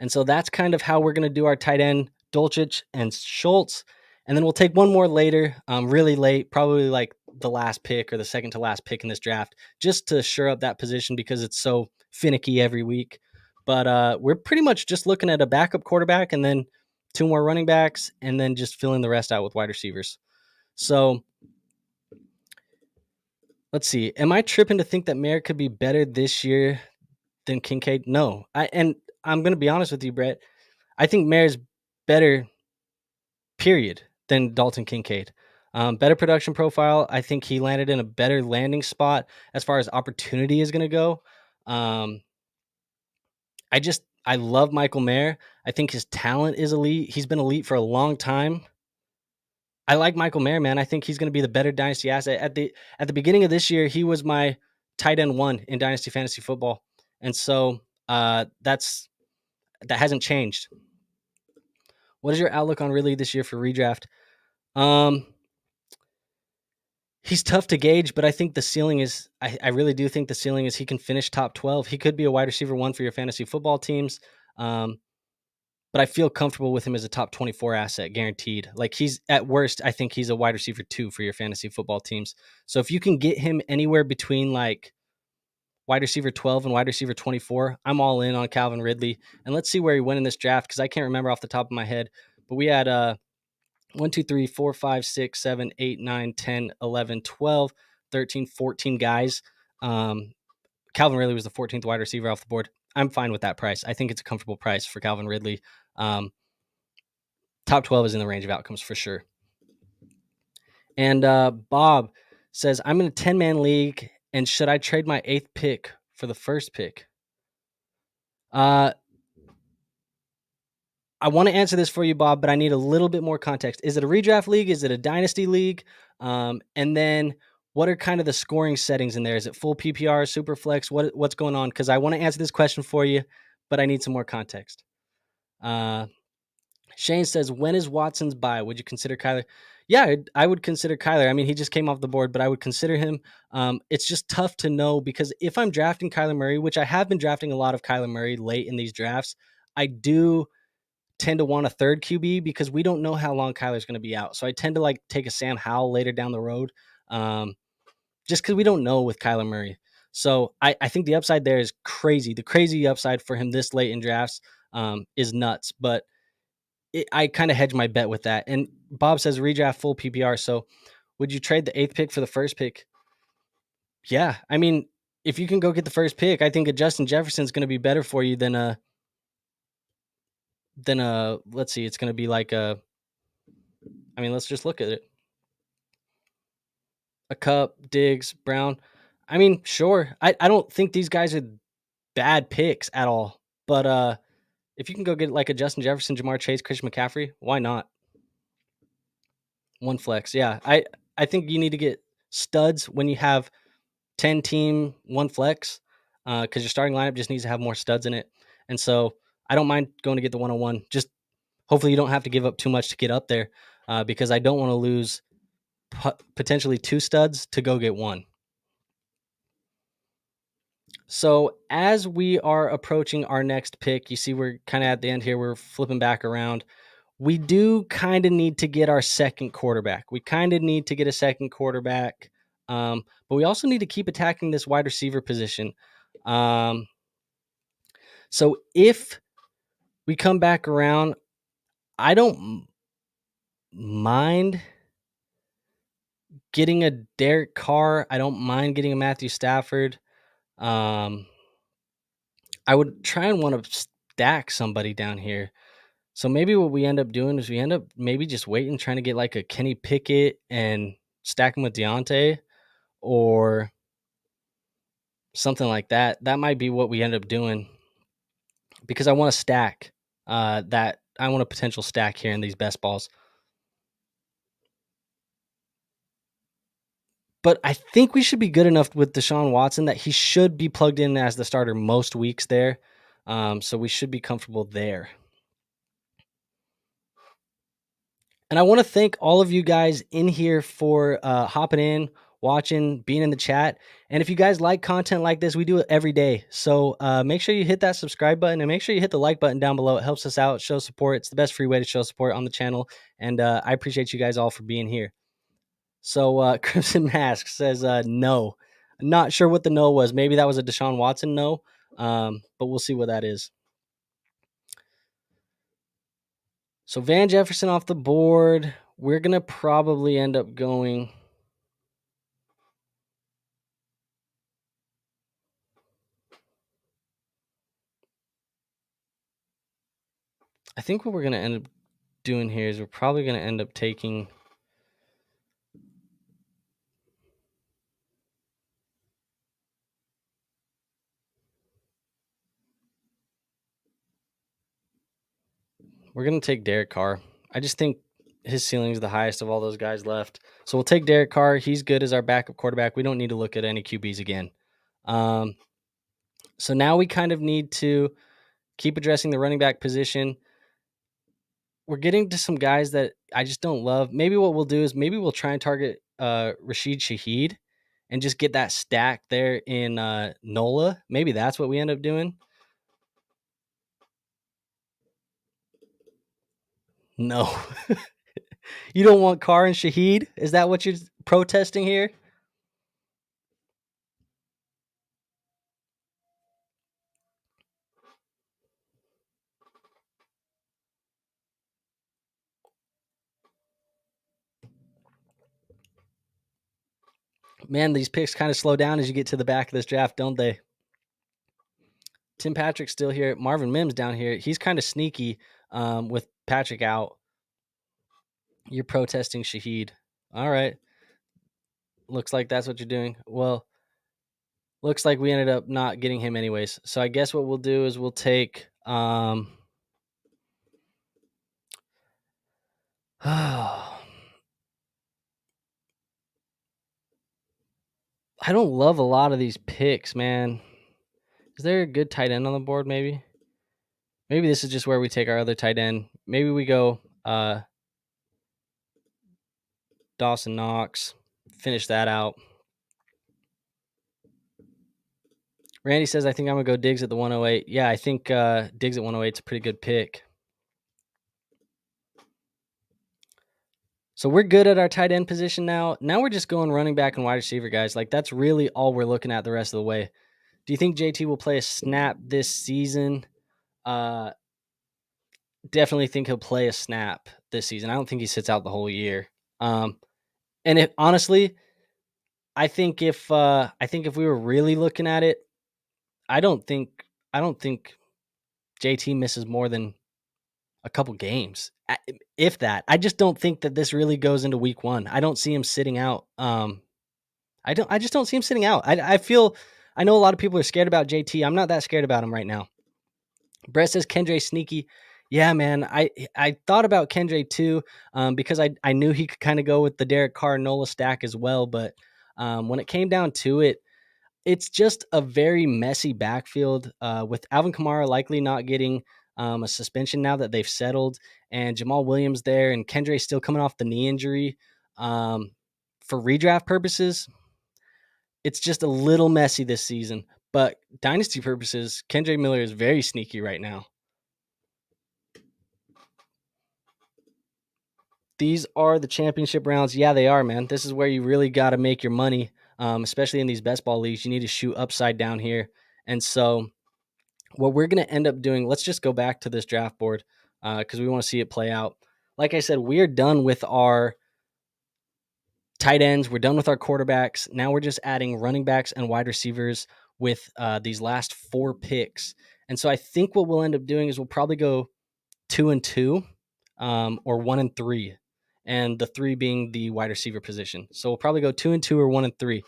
And so that's kind of how we're going to do our tight end, Dulcich and Schultz. And then we'll take one more later, really late, probably like the last pick or the second to last pick in this draft, just to shore up that position because it's so finicky every week. But we're pretty much just looking at a backup quarterback and then 2 more running backs and then just filling the rest out with wide receivers. So let's see. Am I tripping to think that Merritt could be better this year than Kincaid? No. I'm going to be honest with you, Brett. I think Merritt's better, period, than Dalton Kincaid. Better production profile. I think he landed in a better landing spot as far as opportunity is going to go. I love Michael Mayer. I think his talent is elite. He's been elite for a long time. I like Michael Mayer, man. I think he's going to be the better dynasty asset. At the beginning of this year, he was my tight end 1 in dynasty fantasy football, and so that hasn't changed. What is your outlook on Ridley this year for redraft? He's tough to gauge, but I think the ceiling is. I really do think the ceiling is he can finish top 12. He could be a wide receiver 1 for your fantasy football teams. but I feel comfortable with him as a top 24 asset, guaranteed. Like, he's at worst, I think he's a wide receiver 2 for your fantasy football teams. So if you can get him anywhere between like wide receiver 12 and wide receiver 24, I'm all in on Calvin Ridley. And let's see where he went in this draft, because I can't remember off the top of my head. But we had 1, 2, 3, 4, 5, 6, 7, 8, 9, 10, 11, 12, 13, 14 guys. Calvin Ridley was the 14th wide receiver off the board. I'm fine with that price. I think it's a comfortable price for Calvin Ridley. Top 12 is in the range of outcomes for sure. And Bob says, I'm in a 10-man league, and should I trade my 8th pick for the first pick? I want to answer this for you, Bob, but I need a little bit more context. Is it a redraft league? Is it a dynasty league? And then what are kind of the scoring settings in there? Is it full PPR, super flex? What's going on? Because I want to answer this question for you, but I need some more context. Shane says, when is Watson's bye? Would you consider Kyler? Yeah, I would consider Kyler. I mean, he just came off the board, but I would consider him. It's just tough to know, because if I'm drafting Kyler Murray, which I have been drafting a lot of Kyler Murray late in these drafts, I do tend to want a third QB because we don't know how long Kyler's going to be out. So I tend to like take a Sam Howell later down the road, just because we don't know with Kyler Murray. So I think the upside there is crazy. The crazy upside for him this late in drafts is nuts. But I kind of hedge my bet with that. And Bob says redraft full PPR. So would you trade the 8th pick for the first pick? Yeah. I mean, if you can go get the first pick, I think a Justin Jefferson is going to be better for you than let's see, it's going to be like let's just look at it. A Cup, Diggs, Brown. I mean, sure. I don't think these guys are bad picks at all. But if you can go get like a Justin Jefferson, Jamar Chase, Christian McCaffrey, why not? One flex. Yeah. I think you need to get studs when you have 10 team, one flex, because your starting lineup just needs to have more studs in it. And so I don't mind going to get the 101. Just hopefully you don't have to give up too much to get up there, because I don't want to lose potentially 2 studs to go get 1. So as we are approaching our next pick, you see we're kind of at the end here. We're flipping back around. We do kind of need to get our second quarterback. We kind of need to get a second quarterback, but we also need to keep attacking this wide receiver position. So if we come back around, I don't mind getting a Derek Carr. I don't mind getting a Matthew Stafford. I would try and want to stack somebody down here. So maybe what we end up doing is we end up maybe just waiting, trying to get like a Kenny Pickett and stack him with Deontay or something like that. That might be what we end up doing, because I want to stack that. I want a potential stack here in these best balls. But I think we should be good enough with Deshaun Watson that he should be plugged in as the starter most weeks there. So we should be comfortable there. And I want to thank all of you guys in here for hopping in, watching, being in the chat. And if you guys like content like this, we do it every day. So make sure you hit that subscribe button and make sure you hit the like button down below. It helps us out, show support. It's the best free way to show support on the channel. And I appreciate you guys all for being here. So Crimson Mask says no. I'm not sure what the no was. Maybe that was a Deshaun Watson no, but we'll see what that is. So Van Jefferson off the board. We're going to probably end up going... I think what we're going to end up doing here is we're probably going to end up taking... We're going to take Derek Carr. I just think his ceiling is the highest of all those guys left. So we'll take Derek Carr. He's good as our backup quarterback. We don't need to look at any QBs again. So now we kind of need to keep addressing the running back position. We're getting to some guys that I just don't love. Maybe what we'll do is maybe we'll try and target Rashid Shaheed and just get that stack there in NOLA. Maybe that's what we end up doing. No. You don't want Carr and Shaheed? Is that what you're protesting here? Man, these picks kind of slow down as you get to the back of this draft, don't they? Tim Patrick's still here. Marvin Mims down here. He's kind of sneaky with Patrick out. You're protesting Shaheed. All right. Looks like that's what you're doing. Well, looks like we ended up not getting him anyways. So I guess what we'll do is we'll take I don't love a lot of these picks, man. Is there a good tight end on the board maybe? Maybe this is just where we take our other tight end. Maybe we go Dawson Knox. Finish that out. Randy says, I think I'm going to go Diggs at the 108. Yeah, I think Diggs at 108 is a pretty good pick. So we're good at our tight end position now. Now we're just going running back and wide receiver, guys. Like, that's really all we're looking at the rest of the way. Do you think JT will play a snap this season? Definitely think he'll play a snap this season. I don't think he sits out the whole year. And honestly, I think if we were really looking at it, I don't think JT misses more than a couple games, if that. I just don't think that this really goes into week 1. I don't see him sitting out. I just don't see him sitting out. I feel, I know a lot of people are scared about JT. I'm not that scared about him right now. Brett says Kendra sneaky. Yeah, man. I thought about Kendra too, because I knew he could kind of go with the Derek Carr Nola stack as well. But when it came down to it, it's just a very messy backfield with Alvin Kamara likely not getting a suspension now that they've settled, and Jamal Williams there, and Kendra still coming off the knee injury. For redraft purposes, it's just a little messy this season. But dynasty purposes, Kendra Miller is very sneaky right now. These are the championship rounds. Yeah, they are, man. This is where you really got to make your money, especially in these best ball leagues. You need to shoot upside down here. And so what we're going to end up doing, let's just go back to this draft board because we want to see it play out. Like I said, we're done with our tight ends. We're done with our quarterbacks. Now we're just adding running backs and wide receivers with these last 4 picks. And so I think what we'll end up doing is we'll probably go 2 and 2 or 1 and 3. And the 3 being the wide receiver position. So we'll probably go 2 and 2 or 1 and 3.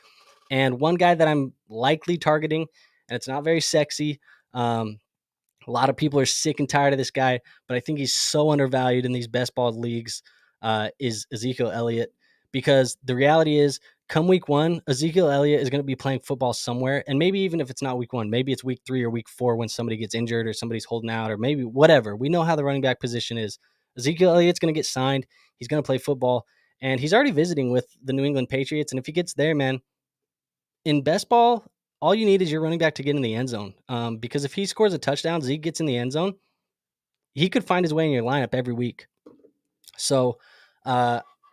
And one guy that I'm likely targeting, and it's not very sexy. A lot of people are sick and tired of this guy, but I think he's so undervalued in these best ball leagues, is Ezekiel Elliott. Because the reality is, come week 1, Ezekiel Elliott is going to be playing football somewhere. And maybe even if it's not week 1, maybe it's week 3 or week 4 when somebody gets injured or somebody's holding out or maybe whatever. We know how the running back position is. Ezekiel Elliott's going to get signed. He's going to play football. And he's already visiting with the New England Patriots. And if he gets there, man, in best ball, all you need is your running back to get in the end zone. Because if he scores a touchdown, Zeke gets in the end zone, he could find his way in your lineup every week. So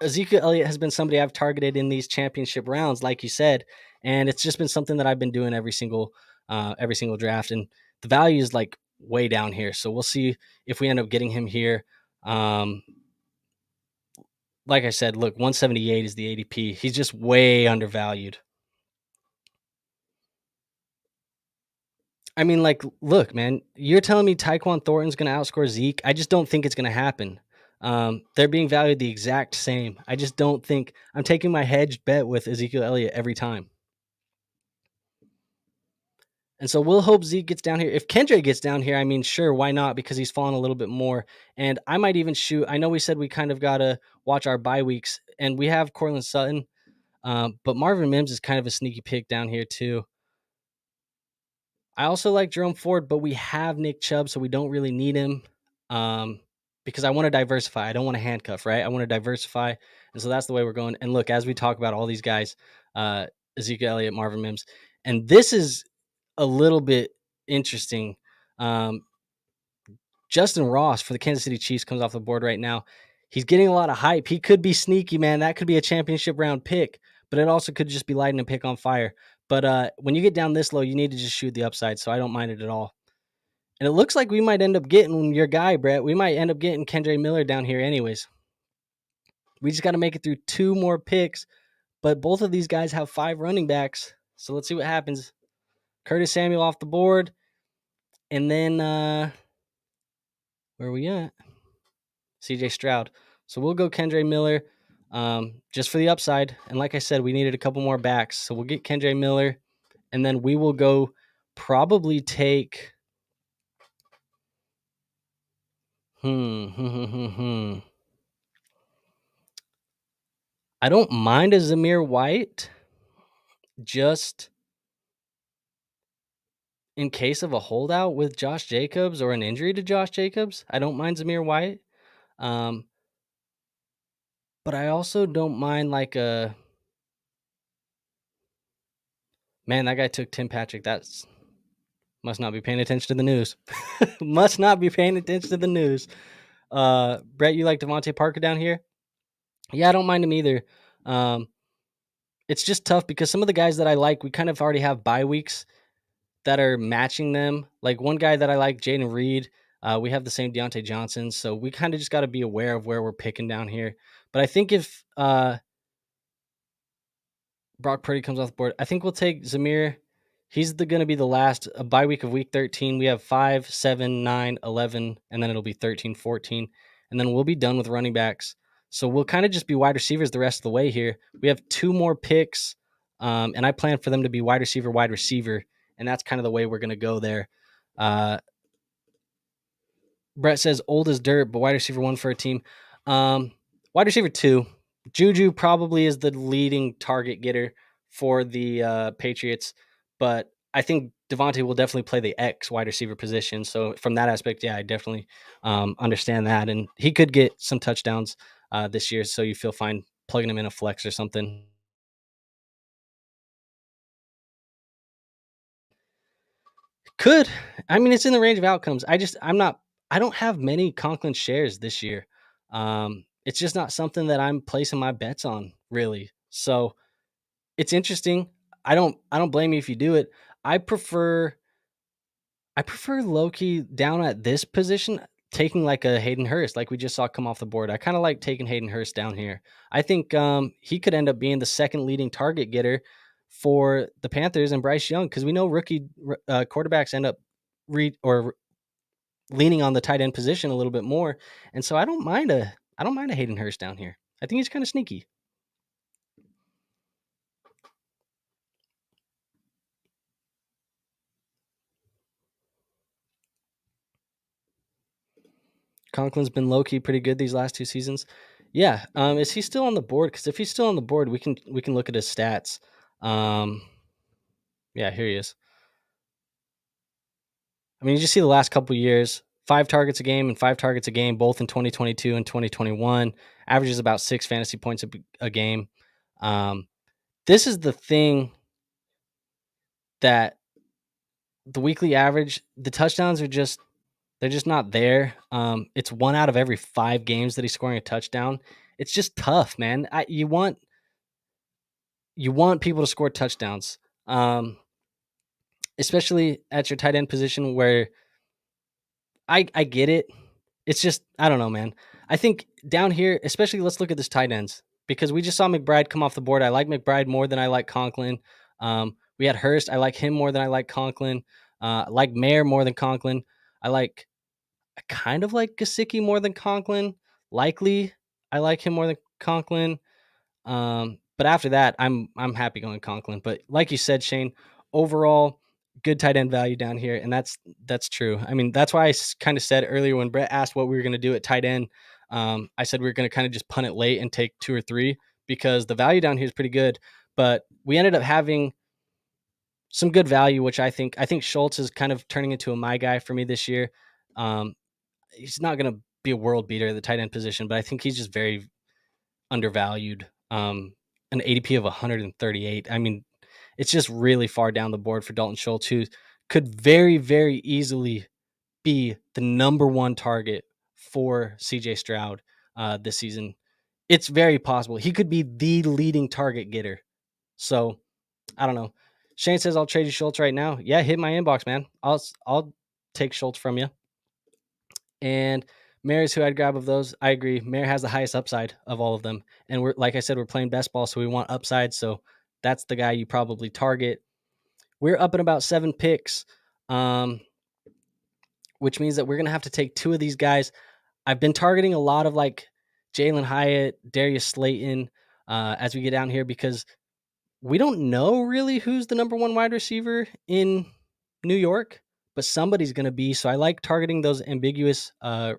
Ezekiel Elliott has been somebody I've targeted in these championship rounds, like you said, and it's just been something that I've been doing every single draft. And the value is like way down here. So we'll see if we end up getting him here. Like I said, look, 178 is the ADP. He's just way undervalued. I mean, like, look, man, you're telling me Tyquan Thornton's going to outscore Zeke? I just don't think it's going to happen. They're being valued the exact same. I just don't think I'm taking my hedged bet with Ezekiel Elliott every time. And so we'll hope Zeke gets down here. If Kendra gets down here, I mean, sure, why not? Because he's fallen a little bit more. And I might even shoot. I know we said we kind of got to watch our bye weeks, and we have Cortland Sutton, but Marvin Mims is kind of a sneaky pick down here too. I also like Jerome Ford, but we have Nick Chubb, so we don't really need him because I want to diversify. I don't want to handcuff, right? I want to diversify. And so that's the way we're going. And look, as we talk about all these guys, Ezekiel Elliott, Marvin Mims, and this is a little bit interesting. Justin Ross for the Kansas City Chiefs comes off the board right now. He's getting a lot of hype. He could be sneaky, man. That could be a championship round pick, but it also could just be lighting a pick on fire. But when you get down this low, you need to just shoot the upside, so I don't mind it at all. And it looks like we might end up getting your guy, Brett. We might end up getting Kendre Miller down here anyways. We just got to make it through 2 more picks, but both of these guys have 5 running backs. So let's see what happens. Curtis Samuel off the board. And then, where are we at? CJ Stroud. So we'll go Kendre Miller just for the upside. And like I said, we needed a couple more backs. So we'll get Kendre Miller. And then we will go probably take... I don't mind a Zamir White, just in case of a holdout with Josh Jacobs or an injury to Josh Jacobs. I don't mind Zamir White. But I also don't mind like a... Man, that guy took Tim Patrick. That's... Must not be paying attention to the news. Must not be paying attention to the news. Brett, you like Devontae Parker down here? Yeah, I don't mind him either. It's just tough because some of the guys that I like, we kind of already have bye weeks that are matching them. Like one guy that I like, Jaden Reed, we have the same Deontay Johnson. So we kind of just got to be aware of where we're picking down here. But I think if Brock Purdy comes off the board, I think we'll take Zamir. He's going to be the last bye week of week 13. We have 5, 7, 9, 11, and then it'll be 13, 14. And then we'll be done with running backs. So we'll kind of just be wide receivers the rest of the way here. We have 2 more picks, and I plan for them to be wide receiver. And that's kind of the way we're going to go there. Brett says old as dirt, but wide receiver 1 for a team. Wide receiver 2. Juju probably is the leading target getter for the Patriots, but I think Devontae will definitely play the X wide receiver position. So from that aspect, yeah, I definitely understand that. And he could get some touchdowns this year, so you feel fine plugging him in a flex or something. Could. I mean, it's in the range of outcomes. I don't have many Conklin shares this year. It's just not something that I'm placing my bets on, really. So it's interesting. I don't blame you if you do it. I prefer low-key down at this position, taking like a Hayden Hurst, like we just saw come off the board. I kind of like taking Hayden Hurst down here. I think he could end up being the second leading target getter for the Panthers and Bryce Young, because we know rookie quarterbacks end up leaning on the tight end position a little bit more. And so I don't mind a Hayden Hurst down here. I think he's kind of sneaky. Conklin's been low-key pretty good these last 2 seasons. Yeah. Is he still on the board? Because if he's still on the board, we can look at his stats. Yeah, here he is. I mean, you just see the last couple years, 5 targets a game and 5 targets a game, both in 2022 and 2021. Averages about 6 fantasy points a game. This is the thing that the weekly average, the touchdowns are just, they're just not there. It's 1 out of every 5 games that he's scoring a touchdown. It's just tough, man. You want people to score touchdowns, especially at your tight end position, where I get it. It's just, I don't know, man. I think down here, especially, let's look at this tight ends, because we just saw McBride come off the board. I like McBride more than I like Conklin. We had Hurst. I like him more than I like Conklin. I like Mayer more than Conklin. I kind of like Gesicki more than Conklin. Likely, I like him more than Conklin. But after that, I'm happy going Conklin. But like you said, Shane, overall, good tight end value down here, and that's true. I mean, that's why I kind of said earlier when Brett asked what we were going to do at tight end, I said we were going to kind of just punt it late and take 2 or 3, because the value down here is pretty good. But we ended up having some good value, which I think Schultz is kind of turning into a my guy for me this year. He's not going to be a world beater at the tight end position, but I think he's just very undervalued. An ADP of 138. I mean, it's just really far down the board for Dalton Schultz, who could very, very easily be the number one target for CJ Stroud this season. It's very possible. He could be the leading target getter. So I don't know. Shane says I'll trade you Schultz right now. Yeah, hit my inbox, man. I'll take Schultz from you. And Mary's who I'd grab of those. I agree. Mary has the highest upside of all of them. And we're like I said, we're playing best ball, so we want upside. So that's the guy you probably target. We're up in about 7 picks, which means that we're gonna have to take 2 of these guys. I've been targeting a lot of like Jalen Hyatt, Darius Slayton as we get down here because we don't know really who's the number 1 wide receiver in New York, but somebody's going to be. So I like targeting those ambiguous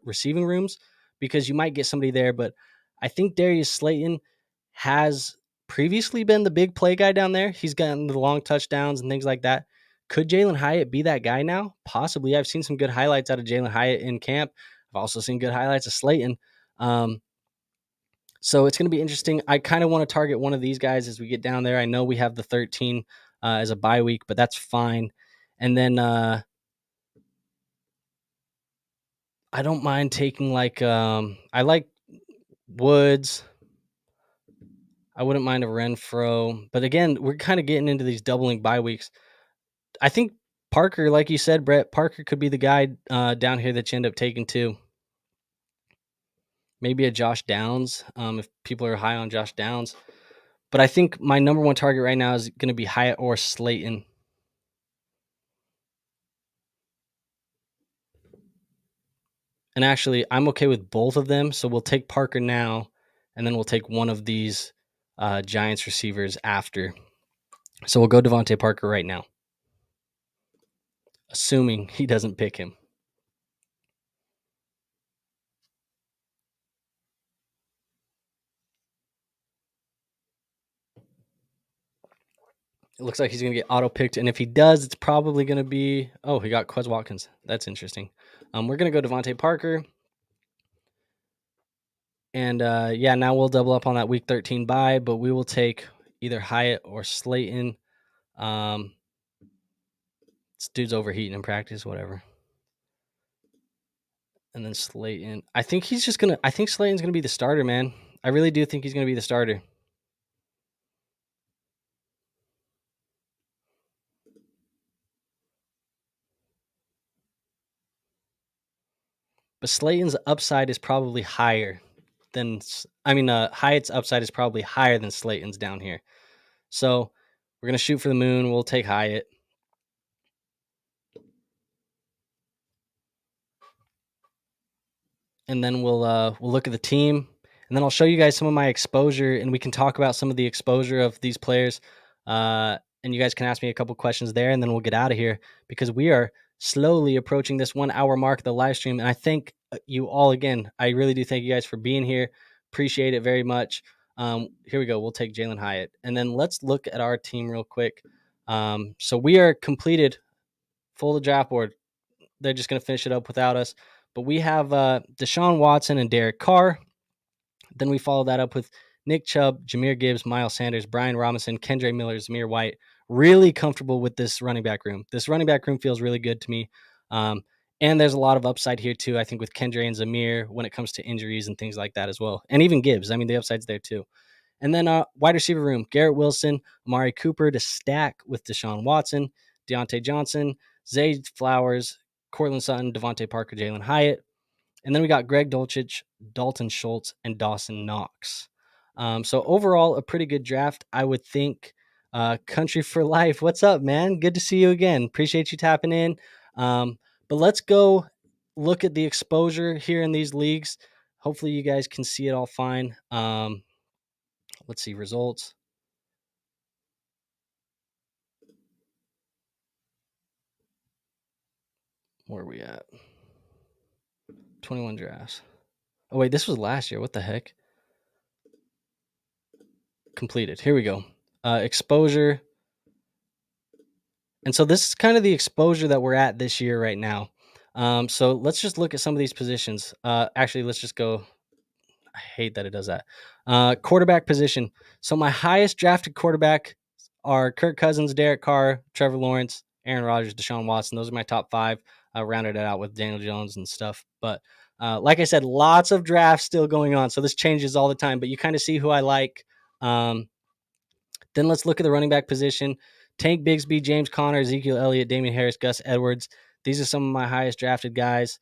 receiving rooms because you might get somebody there. But I think Darius Slayton has previously been the big play guy down there. He's gotten the long touchdowns and things like that. Could Jalen Hyatt be that guy now? Possibly. I've seen some good highlights out of Jalen Hyatt in camp. I've also seen good highlights of Slayton. So it's going to be interesting. I kind of want to target one of these guys as we get down there. I know we have the 13 as a bye week, but that's fine. And then I don't mind taking like I like Woods. I wouldn't mind a Renfro. But again, we're kind of getting into these doubling bye weeks. I think Parker, like you said, Brett, Parker could be the guy down here that you end up taking too. Maybe a Josh Downs if people are high on Josh Downs. But I think my number 1 target right now is going to be Hyatt or Slayton. And actually, I'm okay with both of them. So we'll take Parker now, and then we'll take one of these Giants receivers after. So we'll go Devontae Parker right now, assuming he doesn't pick him. It looks like he's going to get auto-picked, and if he does, it's probably going to be... Oh, he got Quez Watkins. That's interesting. We're going to go Devontae Parker. And, yeah, now we'll double up on that Week 13 bye, but we will take either Hyatt or Slayton. This dude's overheating in practice, whatever. And then Slayton. I think Slayton's going to be the starter, man. I really do think he's going to be the starter. But Slayton's upside is probably higher than Hyatt's upside is probably higher than Slayton's down here. So we're gonna shoot for the moon. We'll take Hyatt. And then we'll look at the team, and then I'll show you guys some of my exposure, and we can talk about some of the exposure of these players. And you guys can ask me a couple questions there, and then we'll get out of here because we are slowly approaching this 1 hour mark of the live stream. And I thank you all again. I really do thank you guys for being here. Appreciate it very much. Here we go. We'll take Jalen Hyatt. And then let's look at our team real quick. So we are completed, full of draft board. They're just going to finish it up without us. But we have Deshaun Watson and Derek Carr. Then we follow that up with Nick Chubb, Jahmyr Gibbs, Miles Sanders, Brian Robinson, Kendre Miller, Zamir White. Really comfortable with this running back room. This running back room feels really good to me. And there's a lot of upside here too, I think, with Kendre and Zamir when it comes to injuries and things like that as well. And even Gibbs. I mean, the upside's there too. And then wide receiver room, Garrett Wilson, Amari Cooper to stack with Deshaun Watson, Deontay Johnson, Zay Flowers, Cortland Sutton, Devontae Parker, Jalen Hyatt. And then we got Greg Dulcich, Dalton Schultz, and Dawson Knox. So overall, a pretty good draft, I would think. Country for Life, what's up, man? Good to see you again. Appreciate you tapping in. But let's go look at the exposure here in these leagues. Hopefully you guys can see it all fine. Let's see, results. Where are we at? 21 drafts. Oh, wait, this was last year. What the heck? Completed. Here we go. Exposure. And so this is kind of the exposure that we're at this year right now. So let's just look at some of these positions. Actually, let's just go. I hate that it does that. Quarterback position. So my highest drafted quarterback are Kirk Cousins, Derek Carr, Trevor Lawrence, Aaron Rodgers, Deshaun Watson. Those are my top 5. rounded it out with Daniel Jones and stuff. But like I said, lots of drafts still going on, so this changes all the time. But you kind of see who I like. Then let's look at the running back position. Tank Bigsby, James Conner, Ezekiel Elliott, Damian Harris, Gus Edwards. These are some of my highest drafted guys.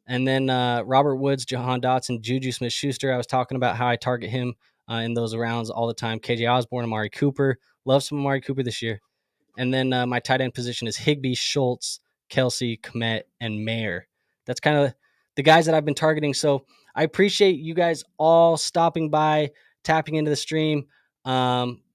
And then Robert Woods, Jahan Dotson, Juju Smith-Schuster. I was talking about how I target him in those rounds all the time. KJ Osborne, Amari Cooper. Love some Amari Cooper this year. And then my tight end position is Higbee, Schultz, Kelsey, Kmet, and Mayer. That's kind of the guys that I've been targeting. So I appreciate you guys all stopping by, tapping into the stream.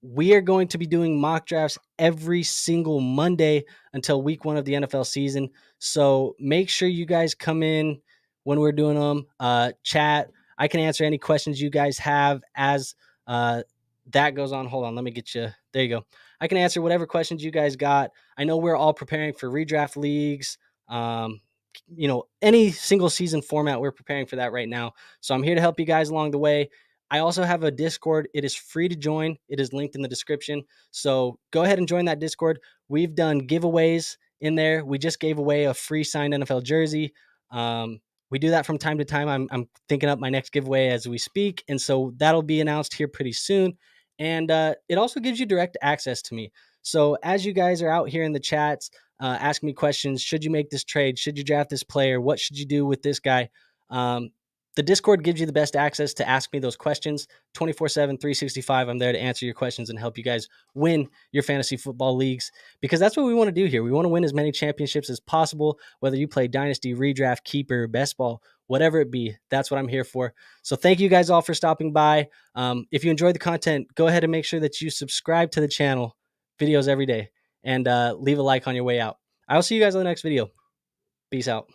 We are going to be doing mock drafts every single Monday until week 1 of the NFL season. So make sure you guys come in when we're doing them. Chat. I can answer any questions you guys have as that goes on. Hold on. Let me get you. There you go. I can answer whatever questions you guys got. I know we're all preparing for redraft leagues. Any single season format, we're preparing for that right now. So I'm here to help you guys along the way. I also have a Discord. It is free to join. It is linked in the description. So go ahead and join that Discord. We've done giveaways in there. We just gave away a free signed NFL jersey. We do that from time to time. I'm thinking up my next giveaway as we speak. And so that'll be announced here pretty soon. And it also gives you direct access to me. So as you guys are out here in the chats, asking me questions, should you make this trade? Should you draft this player? What should you do with this guy? The Discord gives you the best access to ask me those questions 24/7, 365. I'm there to answer your questions and help you guys win your fantasy football leagues, because that's what we want to do here. We want to win as many championships as possible, whether you play Dynasty, Redraft, Keeper, Best Ball, whatever it be. That's what I'm here for. So thank you guys all for stopping by. If you enjoyed the content, go ahead and make sure that you subscribe to the channel, videos every day, and leave a like on your way out. I'll see you guys on the next video. Peace out.